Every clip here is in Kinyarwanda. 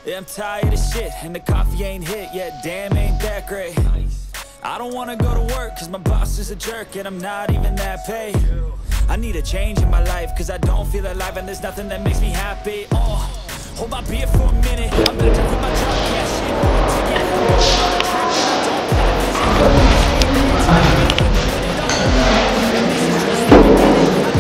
Yeah, I'm tired of shit, and the coffee ain't hit yet. Damn, ain't that great. I don't wanna go to work, cause my boss is a jerk, and I'm not even that paid. I need a change in my life, cause I don't feel alive, and there's nothing that makes me happy. Oh, hold my beer for a minute. I'm about to quit my job, can't shit for a ticket. I'm going on a trip, and I don't plan to visit.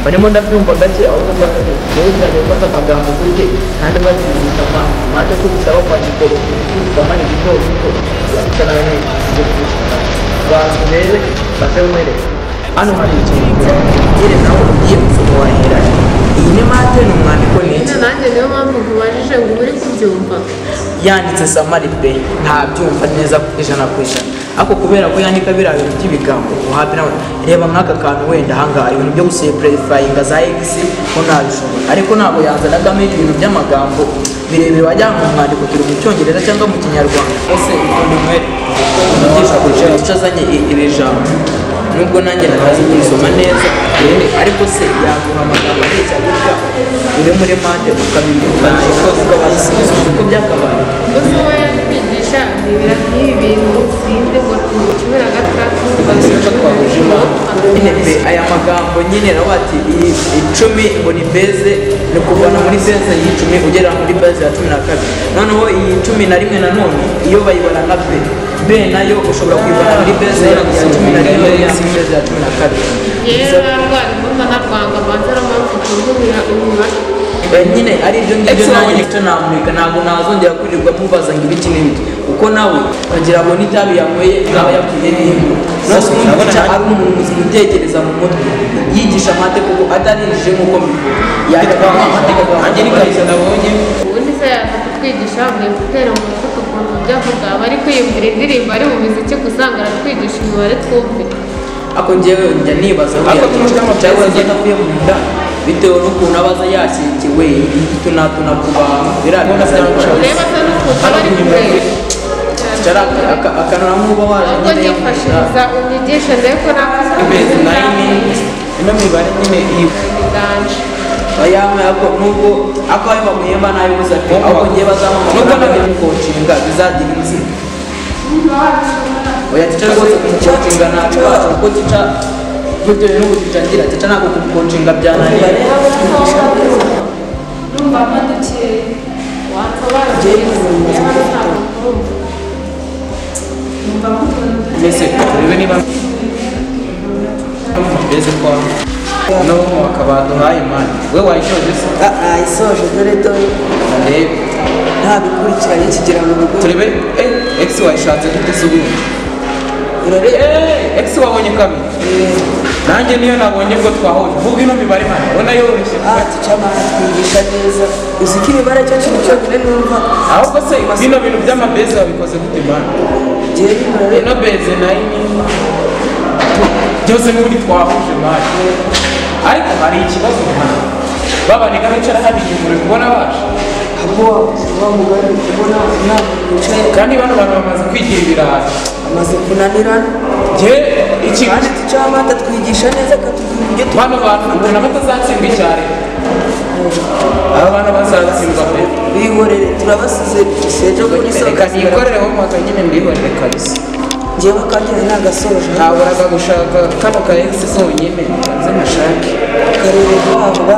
barimo ndabyumva gake ahubwo bakagenda gufata amagambo kuri kandi bazigisha amate ko bisaba kwandika bamani gito cyane abantu rero basebere hano hari ikintu ire nawe ugiye gusoma wahera iyi ni mate n'umwandiko neza nanjye niyo mpamvu kubajije ngo uri kubyumva yanditse samari pe ntabyumva neza ijana ku ijana ako kubera ko yandika biriya bintu by'ibigambo uhabwe nawe reba nk'aka kantu wenda ahangaha ibintu byo guseprefayinga za egisi ko ntabishobora ariko ntabwo yazanagamo ibintu by'amagambo birebire wajya mu mwandiko turi mu cyongereza cyangwa mu kinyarwanda ese ukuntu mwere umugisha kugira icyo azanye iri jambo nubwo nanjye natazi kurisoma neza ariko se yaguha amagambo neza gutya uri muri mande ukabibukana ukabasubiza uko byakabaye gusa uwo yakwigisha ibira nk'ibi bintu sinzi ngo tubura gatatu nyine pe aya magambo nyine nawe ati icumi ngo ni beze ni kuvana muri beze y'icumi ugera muri beze ya 12 noneho iyi 11 nanone iyo bayibara na be be nayo ushobora kwibara muri beze ya 11 ya beze ya 12 yewe arwari mbona narwanga banzara mpamvu kurumira imibare nyine ari ibyo ngibyo nawe nicyo namurika ntabwo nazongera kwirirwa mubaza ngo ibiki n'ibiki kuko nawe ukagira ngo n'itabi yanyweye yaba yapfuye n'imwe nose ari umuntu muzima utekereza mu mutwe yigisha amate kuko atarinjije nk'uko mbivuga yajya amateka anjye n'ikariso nabonye ubundi se yakatwigisha avuye gutera mu mufuka ukuntu byavuga bari kwiyumvira indirimbo ari mu miziki gusanga aratwigisha imibare twumve ako njyewe njya nibaza cyangwa se avuye mu nda bitewe n'ukuntu abaza yashyigikiwe tunatuna ku bantu ureba se n'ukuntu aba ari kubwira akanura nk'uba waje ubwo nyifashiriza unyigisha ndebe ko nakuze ino mibare nyine iyi iganje ayamwe ako nubwo ako ayo bamuhemba nayo gusa pe ahubwo ngiye bazamama nubwo nabyo mukocinga bizagira inzira oya tica rwose kumukocinga ntabwo kuko tica gutyo n'ubu ticangira tica ntabwo kumukocinga byananiye numva amadukeye wansobanurira mbese turebe niba mbese kwa no akaba duhaye imana we wayishoje se ayisoje dore dore ndebe ntabikurikiranye kigera mu rugo turebe x wayishatse gute se ubundi x wabonye kabiri nanjye niyo nabonye ngo twahuje vuga ino mibare mana ubona yoroshye tucamana twigisha neza uzi ko imibare cyo kintu cyonyine numva ahubwo se bino bintu by'amabeze wabikoze gute mana ino beze nayo byose n'ubundi twahuje mana ariko hari ikibazo mana babaniga bicara hariya inyuma uri kubona baje abo wa mugari kubona inama yicaye kandi bano bantu bamaze kwigira ibirayi amaze kunanirana je iki kandi tucamata twigisha neza katubwira ibyo bano bantu ubona batazatsindwa icyare aba bana bazatsindwa pe bihorere turabasize sejo kuri soka reka nikorereho mpaka nyine mbihorere kabisa njyewe kandi nagasoje ntaburaga gushaka kano ka x konyine nze nashake karere guhabwa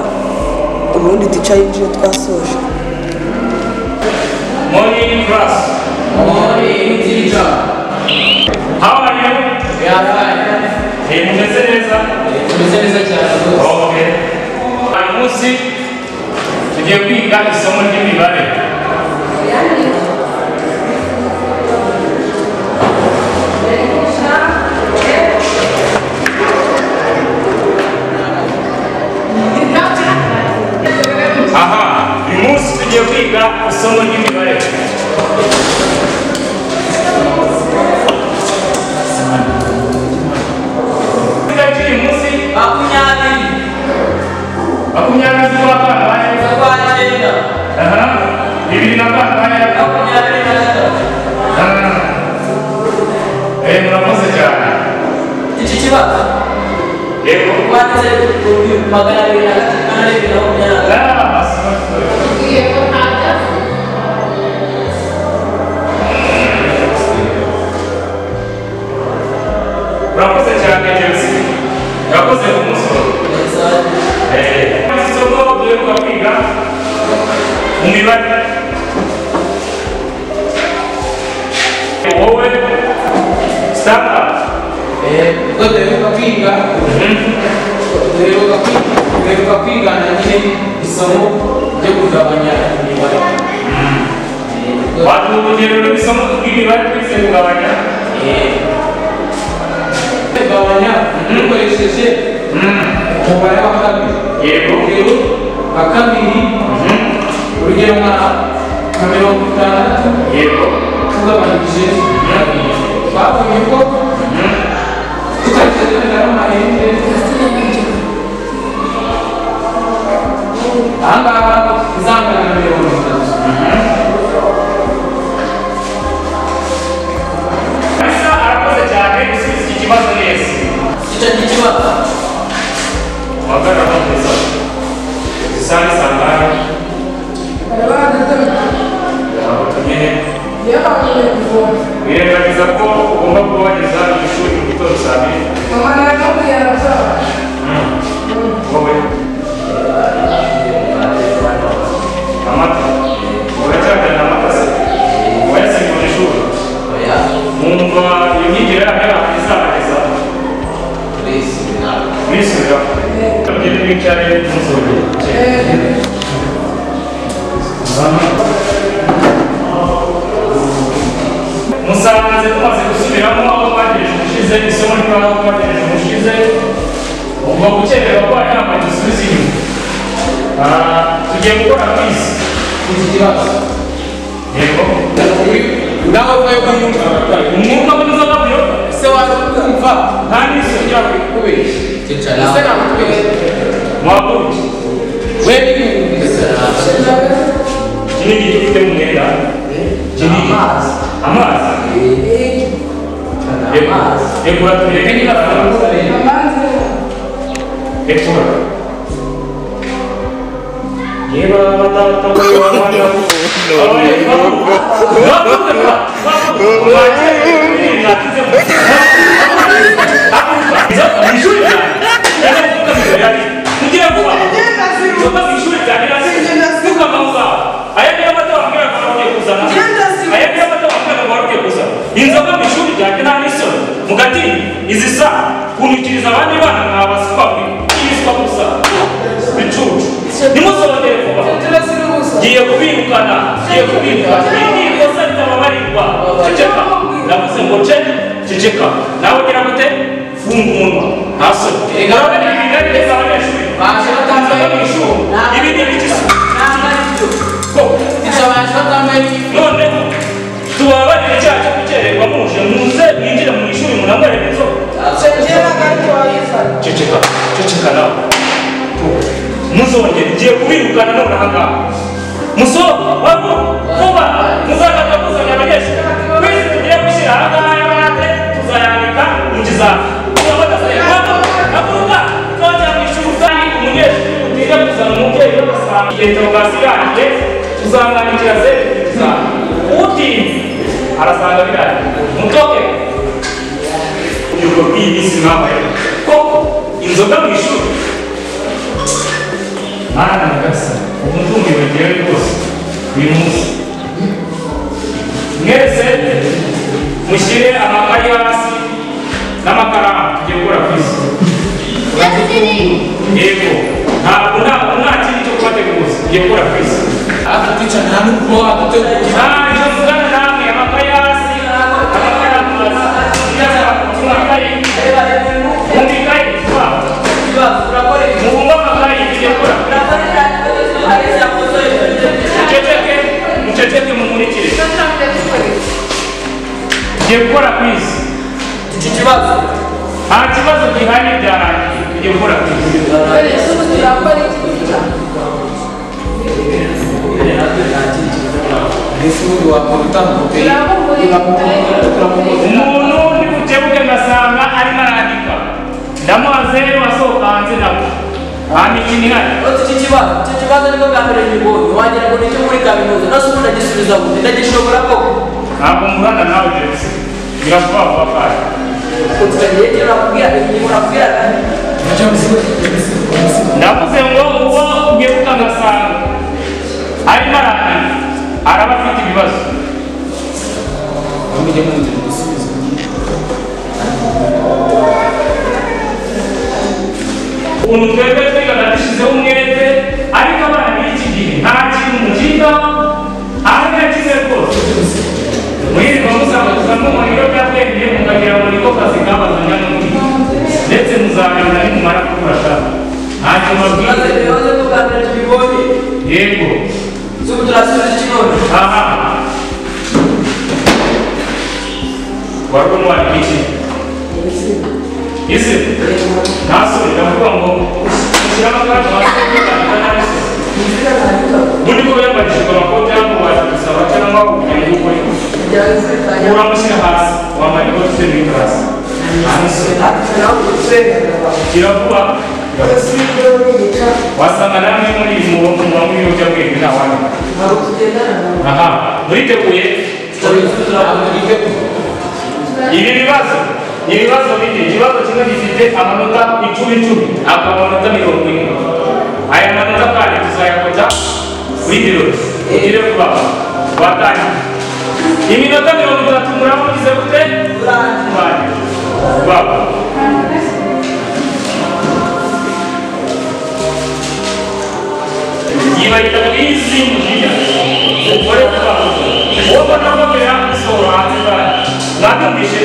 ubundi tica yinjiye twasoje Morning class. morning teacher How are you? mumeze neza? Tumeze neza cyane rwose. Okay. Uyu munsi tugiye kwiga isomo ry'imibare. Aha, uyu munsi tugiye kwiga isomo ry'imibare. Murakoze cyane. Iki kibazo Yego. twanditse magana abiri na Tugiye ko ntajya. Murakoze cyane Chelsea. Murakoze ku musoro. Isomo duheruka kwiga mu mibare. Wowe start. ubwo duheruka kwiga na nyine isomo ryo kugabanya imibare. Watu urugero rw'isomo rw'imibare twize kugabanya. Kugabanya dukoresheje umubare wa kabiri. Yego. Urugero wa kabiri, urugero nka 60. Yego. Tugabanyije kabiri. Twabonye ko tukoresheje n'amahembe ahangaha izangana na 30. Asa arakoze cyane gusubiza iki kibazo neza. Icyo ni ikibazo. Wagana neza. Zisani sangara. Wirengagiza ko ugomba kuba wageza mu ishuri mu gitondo saa 2. Wowe amata uracyajyana amata se wayasiga mu ishuri mwumva iyo myigire yayo izabageza bisubira tugende twicare musoje musanze tumaze gusubiramo aho twagejeje ubushize isomo ry'aho twagejeje ubushize ubwo gukererwa kwa inama dusubiza inyuma. Tugiye gukora quiz. Iki kibazo. Yego. Nawe ubaye kuyumva. Umwuka mwiza wabyo Se wakumva nta n'isi yawe kubeshya. Ticara. Se nakubeshya. Mwabuki. Wewe ni Kinigi gifite mu mwenda. Kinigi. Amazi. Amazi. Yego uratumye kenyi na amazi. Ekura. Yeba batata wa mwana. Inzoga mu ishuri ryanjye nta n'isoni mugati izi saa kunukiriza abandi bana mwabaswa kwiswa gusa bicucu nimusobodere vuba ngiye kubirukana iri ni ikosa ritababarirwa ceceka navuze ngo ceceka nawe ugira gute funga umunwa nta soni urabona ibi bigari neza abanyeshuri inzoga mu ishuri ibi ni ibikisi none tubabarire icyaha cyo gukererwa muje muze mwinjire mu ishuri munambarire inzoga ceceka nawe muzongere ngiye kubirukana none ahangaha musohoka wabo vuba muzagaruka kuzanya abanyeshuri twese tugiye gushyira ahangaha y'abate tuzayandika mu kizami avuga tuzajya mu ishuri kandi umunyeshuri utiga kuzana umubyeyi w'agasanga igihe interogasi irangiye tuzamwandikira se ikizami utinze arasanga birari mutoke urubyiruko rw'iyi minsi mwabaye koko inzoga mu ishuri mwana nagasa ubu ndumiwe ngewe rwose uyu munsi mwese mushyire amakayi hasi n'amakaramu tugiye gukora ku isi yego ntabwo nta kindi cyo kubateguza ugiye gukora ku isi Aticha nta nubwo wadutegura. icyo mvugana namwe amakaye hasi amakaye amakaye mumikaye mubumba amakaye tugiye gukora muceceke mumurikire tugiye gukora ku isi Iki kibazo nta kibazo gihari byarangiye tugiye gukora ku isi umuntu ni bukebuke ngasanga arimo arandika ndamubaze wasohoka hanze nabo nta mikino ihari iki kibazo niko bwa mbere nyibonye wagira ngo nicyo muri kaminuza nose umuntu agisubiza gute ndagishobora koko ntabwo muhanda nawe jesi biravuga vuba kandi ndavuze ngo uwo ugiye ukangasanga arimo arandika araba afite ibibazo ukuntu twebwe twigaga dushyizeho umwete ariko abana b'iki gihe nta kintu mukigaho aho ntakize rwose mwirirwa musanga mubona ibiyobyabwenge mukagira ngo niko kazi kabazanya n'undi ndetse muzabibona nimumara gukura shaka ntacyo mabwira yego aha warwo mwari iki isi ntasore ndavuga ngo mushyira amakarita hasi kandika nabi se ubundi ko yambagishijwe amakoti cyangwa waje gusaba cyangwa kugira ngo ukore uramushyira hasi wambaye ikoti se muri karasi kiravuga wasanga namwe muri iyi murongo murongo w'ibiyobyabwenge nta wandi aha muriteguye ibi bibazo ni ibibazo bike ikibazo kimwe gifite amanota 10 akaba amanota 40 aya manota kandi tuzayakota kuri birori ugire vuba watanye iminota 30 muramugize gute kurangije baba yibayita kwizi mugiya ukore kuba uwo mbona ko biragusohora hanze bari mwabyumvise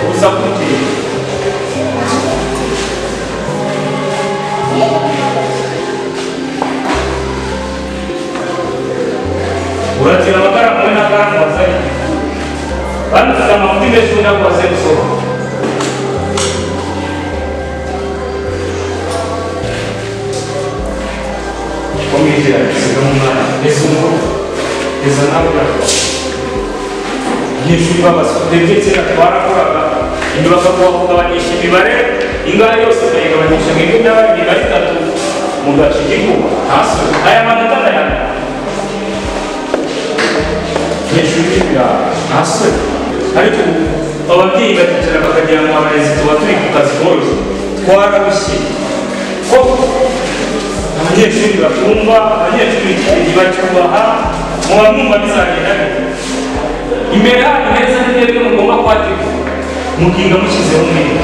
gusa kutira uratira amakara kumwe n'akantu wazanye bandufite amafuti menshi undi ako waze gusohoka komite yasiga mu mwana ndetse umukuru ndetse nawe urakora abanyeshuri b'abasudentse batwarakoraga inyuma bakagabanyisha imibare ingana yose bakayigabanyisha mu igunya babiri na bitatu mu gace k'ikuba hasi aya manota ndayana abanyeshuri b'ibiraha hasi ariko ababyeyi baticara bakagira ngo abarezi tuba turi ku kazi koroshye twararushye koko abanyeshuri batumva abanyeshuri ntibacyubaha muba mwumva bizagenda bite imbere hanyu heza n'intebe mugomba kwategura mukiga mushyizeho umwete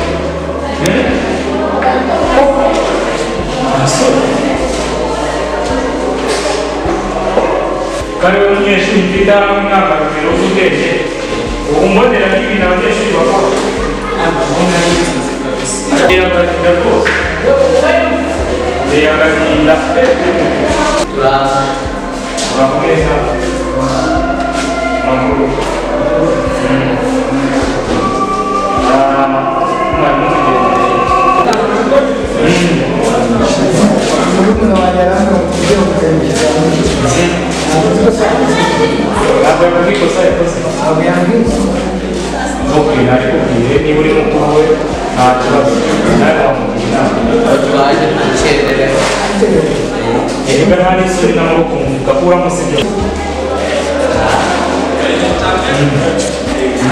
kariwe umunyeshuri mfite intangarugero z'ubwenge umbonera n'ibintu abanyeshuri bakora agahinda rwose agahinda urakomeza makuru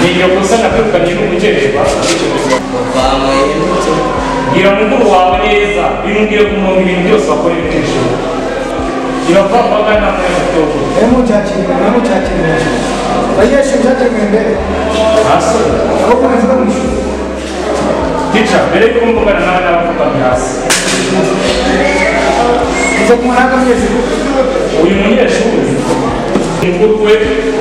Niyo kosa nakwirukanye n'umukererwa gira mukuru wawe neza bimubwire ku murongo ibintu byose bakora ibikoresho biravanga namwe mutoko Emuchachiri abanyeshuri cyateguye imbere hasi aho kumeza mu ishuri Teacher, mbere yuko mvugana nawe n'abapfukamye hasi. Uyu munyeshuri mukuru we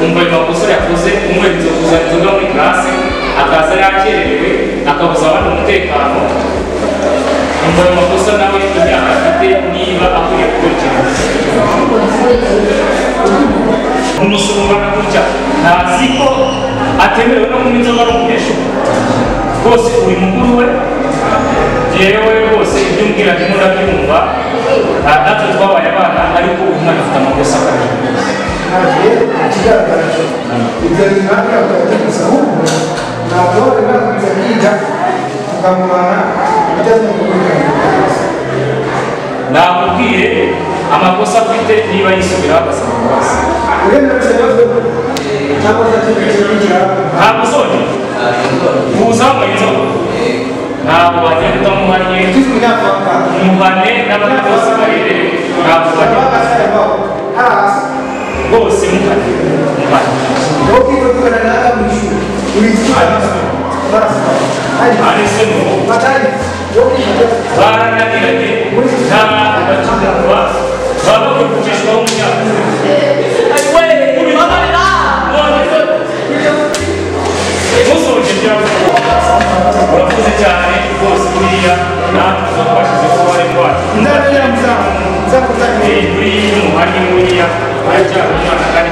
umva ayo makosa yakoze umweriza kuzana inzoga muri classe akaza yakererewe akabuza abandi umutekano. Umva ayo makosa nawe imyaka afite niba akwiye gukurikirana. Umusumana gutya ntazi ko atemerewe no kunywa inzoga n'umunyeshuri. Rwose uri mukuru we yewe rwose ibyo umbwira ndimo ndabyumva natwe twabaye abana ariko umwana afite amakosa akabiri. ikigaragara cyo ibyo bimanira bakagusa ahubwo ntabwo bibakomeza kwiga tukamubana ibijyanye no nakubwiye amakosa afite niba yisubiraho agasaba imbabazi. Ntabwo uzongera kuza mu inzoga ntabwo wagenda utamuhanye umuhane n'abandi bose barerewe ntabwo wagenda bose muhane arise mu barananiranye nta bakigurwa baba bakuvishwaho mu myaka urakoze cyane rwose buriya natwe twashyize ko bari rwacu buriya umuhanye buriya aracyari umwana kandi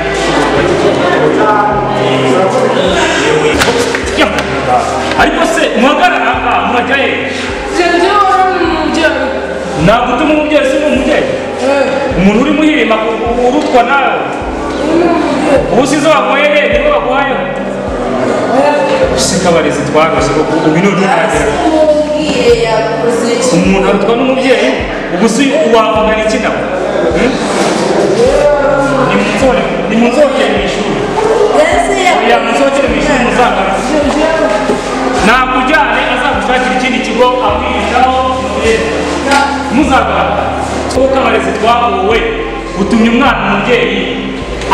ariko se muhagarara aha murajya he? Ntabwo utuma umubyeyi si umubyeyi umuntu uri muhirima urutwa nawe ubu sizo wamuhere nibo baguhayeho sikabarezi twagose ubu ni urugero umuntu arutwa n'umubyeyi ubu si wavugana iki nawe ni munsohokere mu ishuri oya munsohokere mu ishuri muzagaruka nakujyane azagushakira ikindi kigo akwigishaho muzagaruka kuko abarezi twahuwe utumye umwana umubyeyi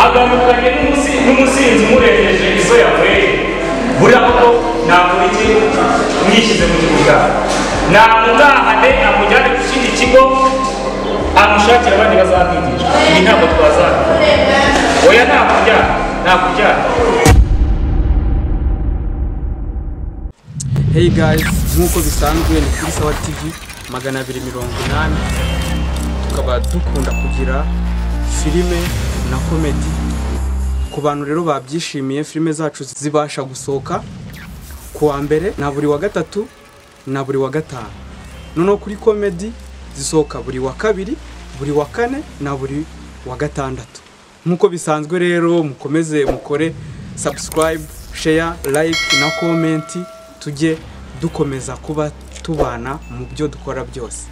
agarukanye n'umusinzi umurengeje izo yakoreye buriya koko ntabwo iki mwishyize mu kibuga namutahane amujyane ku kindi kigo amushakira abandi bazamwigisha ibi ntabwo twazana oya nakujyana. Hey guys, nk'uko bisanzwe ni kuri Sawa TV 280 tukaba dukunda kugira filime na comedy. Ku bantu rero babyishimiye filime zacu zibasha gusohoka kuwa mbere na buri wa gatatu na buri wa gatanu. Noneho kuri comedy zisohoka buri wa kabiri, buri wa kane na buri wa gatandatu. Nk'uko bisanzwe rero mukomeze mukore subscribe, share, like na comment tujye dukomeza kuba tubana mu byo dukora byose.